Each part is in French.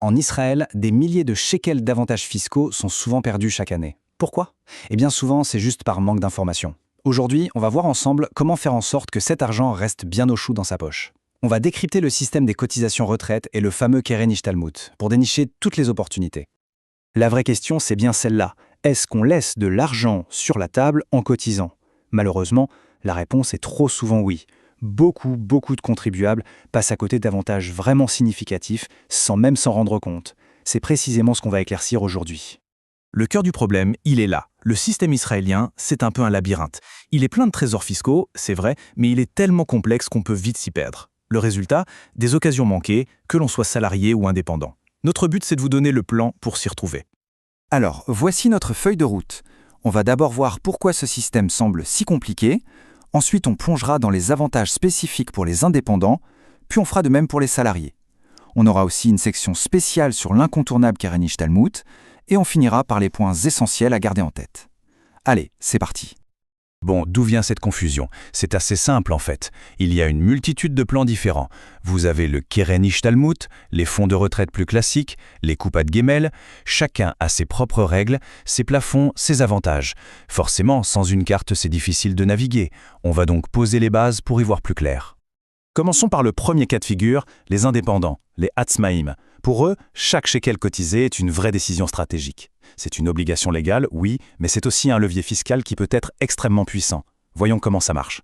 En Israël, des milliers de shekels d'avantages fiscaux sont souvent perdus chaque année. Pourquoi? Eh bien souvent, c'est juste par manque d'informations. Aujourd'hui, on va voir ensemble comment faire en sorte que cet argent reste bien au chaud dans sa poche. On va décrypter le système des cotisations retraite et le fameux Keren Ishtalmut pour dénicher toutes les opportunités. La vraie question, c'est bien celle-là. Est-ce qu'on laisse de l'argent sur la table en cotisant? Malheureusement, la réponse est trop souvent oui. Beaucoup de contribuables passent à côté d'avantages vraiment significatifs sans même s'en rendre compte. C'est précisément ce qu'on va éclaircir aujourd'hui. Le cœur du problème, il est là. Le système israélien, c'est un peu un labyrinthe. Il est plein de trésors fiscaux, c'est vrai, mais il est tellement complexe qu'on peut vite s'y perdre. Le résultat, des occasions manquées, que l'on soit salarié ou indépendant. Notre but, c'est de vous donner le plan pour s'y retrouver. Alors, voici notre feuille de route. On va d'abord voir pourquoi ce système semble si compliqué. Ensuite, on plongera dans les avantages spécifiques pour les indépendants, puis on fera de même pour les salariés. On aura aussi une section spéciale sur l'incontournable Keren Ishtalmut, et on finira par les points essentiels à garder en tête. Allez, c'est parti. Bon, d'où vient cette confusion? C'est assez simple en fait. Il y a une multitude de plans différents. Vous avez le Keren Ishtalmut, les fonds de retraite plus classiques, les Kupat Gimel. Chacun a ses propres règles, ses plafonds, ses avantages. Forcément, sans une carte, c'est difficile de naviguer. On va donc poser les bases pour y voir plus clair. Commençons par le premier cas de figure, les indépendants, les Hatzmaïm. Pour eux, chaque shekel cotisé est une vraie décision stratégique. C'est une obligation légale, oui, mais c'est aussi un levier fiscal qui peut être extrêmement puissant. Voyons comment ça marche.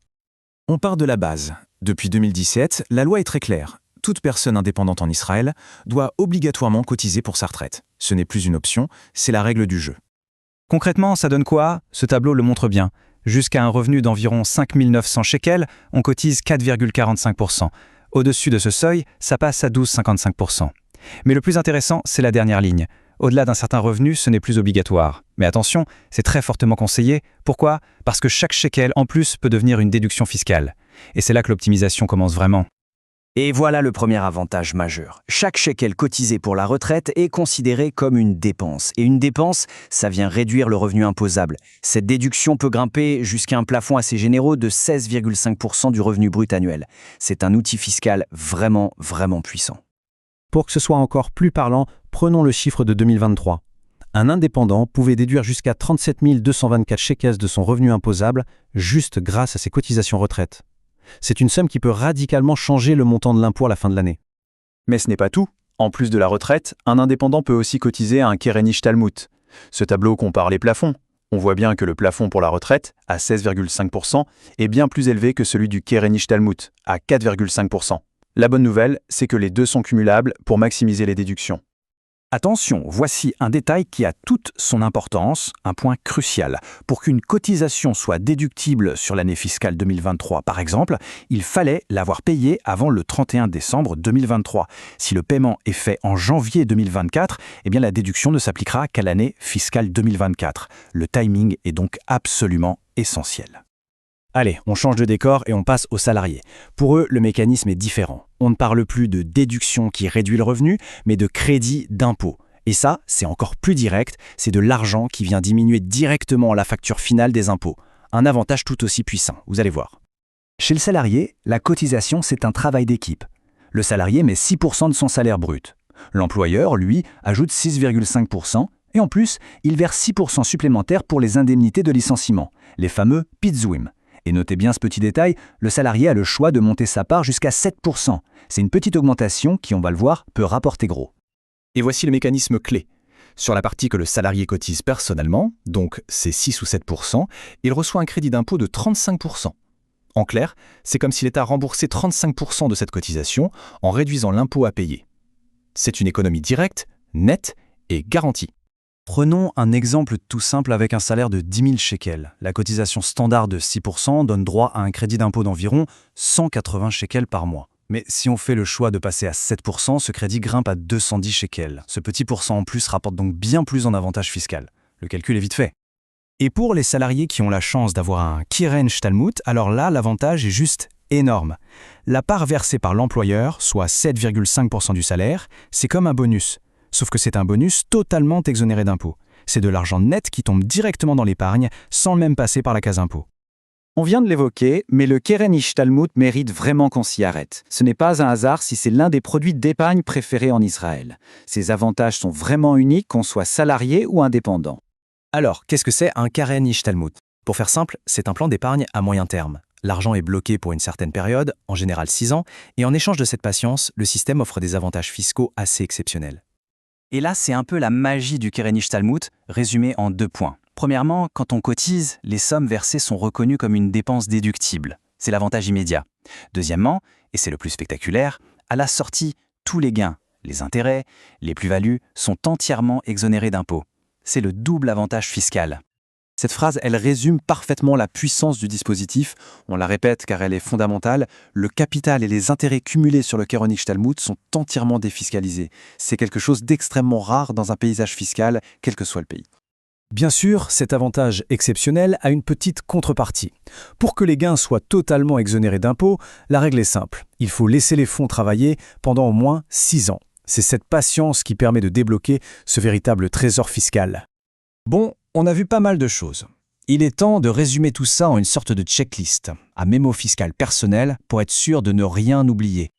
On part de la base. Depuis 2017, la loi est très claire. Toute personne indépendante en Israël doit obligatoirement cotiser pour sa retraite. Ce n'est plus une option, c'est la règle du jeu. Concrètement, ça donne quoi? Ce tableau le montre bien. Jusqu'à un revenu d'environ 5 900 shekels, on cotise 4,45%. Au-dessus de ce seuil, ça passe à 12,55%. Mais le plus intéressant, c'est la dernière ligne. Au-delà d'un certain revenu, ce n'est plus obligatoire. Mais attention, c'est très fortement conseillé. Pourquoi? Parce que chaque shekel, en plus, peut devenir une déduction fiscale. Et c'est là que l'optimisation commence vraiment. Et voilà le premier avantage majeur. Chaque shekel cotisé pour la retraite est considéré comme une dépense. Et une dépense, ça vient réduire le revenu imposable. Cette déduction peut grimper jusqu'à un plafond assez généreux de 16,5% du revenu brut annuel. C'est un outil fiscal vraiment puissant. Pour que ce soit encore plus parlant, prenons le chiffre de 2023. Un indépendant pouvait déduire jusqu'à 37 224 shekels de son revenu imposable juste grâce à ses cotisations retraite. C'est une somme qui peut radicalement changer le montant de l'impôt à la fin de l'année. Mais ce n'est pas tout. En plus de la retraite, un indépendant peut aussi cotiser à un Keren Ishtalmut. Ce tableau compare les plafonds. On voit bien que le plafond pour la retraite, à 16,5%, est bien plus élevé que celui du Keren Ishtalmut, à 4,5%. La bonne nouvelle, c'est que les deux sont cumulables pour maximiser les déductions. Attention, voici un détail qui a toute son importance, un point crucial. Pour qu'une cotisation soit déductible sur l'année fiscale 2023, par exemple, il fallait l'avoir payée avant le 31 décembre 2023. Si le paiement est fait en janvier 2024, eh bien la déduction ne s'appliquera qu'à l'année fiscale 2024. Le timing est donc absolument essentiel. Allez, on change de décor et on passe aux salariés. Pour eux, le mécanisme est différent. On ne parle plus de déduction qui réduit le revenu, mais de crédit d'impôt. Et ça, c'est encore plus direct, c'est de l'argent qui vient diminuer directement la facture finale des impôts. Un avantage tout aussi puissant, vous allez voir. Chez le salarié, la cotisation, c'est un travail d'équipe. Le salarié met 6% de son salaire brut. L'employeur, lui, ajoute 6,5%, et en plus, il verse 6% supplémentaires pour les indemnités de licenciement, les fameux pitzouim. Et notez bien ce petit détail, le salarié a le choix de monter sa part jusqu'à 7%. C'est une petite augmentation qui, on va le voir, peut rapporter gros. Et voici le mécanisme clé. Sur la partie que le salarié cotise personnellement, donc c'est 6 ou 7%, il reçoit un crédit d'impôt de 35%. En clair, c'est comme si l'État remboursait 35% de cette cotisation en réduisant l'impôt à payer. C'est une économie directe, nette et garantie. Prenons un exemple tout simple avec un salaire de 10 000 shekels. La cotisation standard de 6% donne droit à un crédit d'impôt d'environ 180 shekels par mois. Mais si on fait le choix de passer à 7%, ce crédit grimpe à 210 shekels. Ce petit pourcent en plus rapporte donc bien plus en avantage fiscal. Le calcul est vite fait. Et pour les salariés qui ont la chance d'avoir un Keren Ishtalmut, alors là, l'avantage est juste énorme. La part versée par l'employeur, soit 7,5% du salaire, c'est comme un bonus. Sauf que c'est un bonus totalement exonéré d'impôts. C'est de l'argent net qui tombe directement dans l'épargne sans même passer par la case impôt. On vient de l'évoquer, mais le Keren Ishtalmut mérite vraiment qu'on s'y arrête. Ce n'est pas un hasard si c'est l'un des produits d'épargne préférés en Israël. Ses avantages sont vraiment uniques, qu'on soit salarié ou indépendant. Alors, qu'est-ce que c'est un Keren Ishtalmut? Pour faire simple, c'est un plan d'épargne à moyen terme. L'argent est bloqué pour une certaine période, en général 6 ans, et en échange de cette patience, le système offre des avantages fiscaux assez exceptionnels. Et là, c'est un peu la magie du Keren Ishtalmut, résumée en 2 points. Premièrement, quand on cotise, les sommes versées sont reconnues comme une dépense déductible. C'est l'avantage immédiat. Deuxièmement, et c'est le plus spectaculaire, à la sortie, tous les gains, les intérêts, les plus-values sont entièrement exonérés d'impôts. C'est le double avantage fiscal. Cette phrase, elle résume parfaitement la puissance du dispositif. On la répète car elle est fondamentale. Le capital et les intérêts cumulés sur le Keren Ishtalmut sont entièrement défiscalisés. C'est quelque chose d'extrêmement rare dans un paysage fiscal, quel que soit le pays. Bien sûr, cet avantage exceptionnel a une petite contrepartie. Pour que les gains soient totalement exonérés d'impôts, la règle est simple. Il faut laisser les fonds travailler pendant au moins 6 ans. C'est cette patience qui permet de débloquer ce véritable trésor fiscal. Bon, on a vu pas mal de choses. Il est temps de résumer tout ça en une sorte de checklist, à mémo fiscal personnel pour être sûr de ne rien oublier.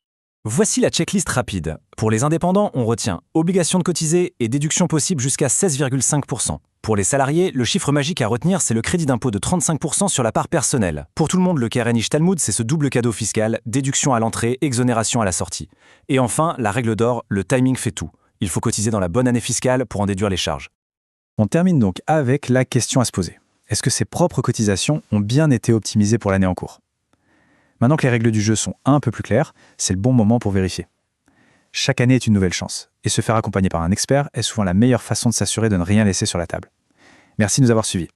Voici la checklist rapide. Pour les indépendants, on retient obligation de cotiser et déduction possible jusqu'à 16,5%. Pour les salariés, le chiffre magique à retenir, c'est le crédit d'impôt de 35% sur la part personnelle. Pour tout le monde, le Keren Ishtalmut, c'est ce double cadeau fiscal, déduction à l'entrée, exonération à la sortie. Et enfin, la règle d'or, le timing fait tout. Il faut cotiser dans la bonne année fiscale pour en déduire les charges. On termine donc avec la question à se poser. Est-ce que ses propres cotisations ont bien été optimisées pour l'année en cours? Maintenant que les règles du jeu sont un peu plus claires, c'est le bon moment pour vérifier. Chaque année est une nouvelle chance, et se faire accompagner par un expert est souvent la meilleure façon de s'assurer de ne rien laisser sur la table. Merci de nous avoir suivis.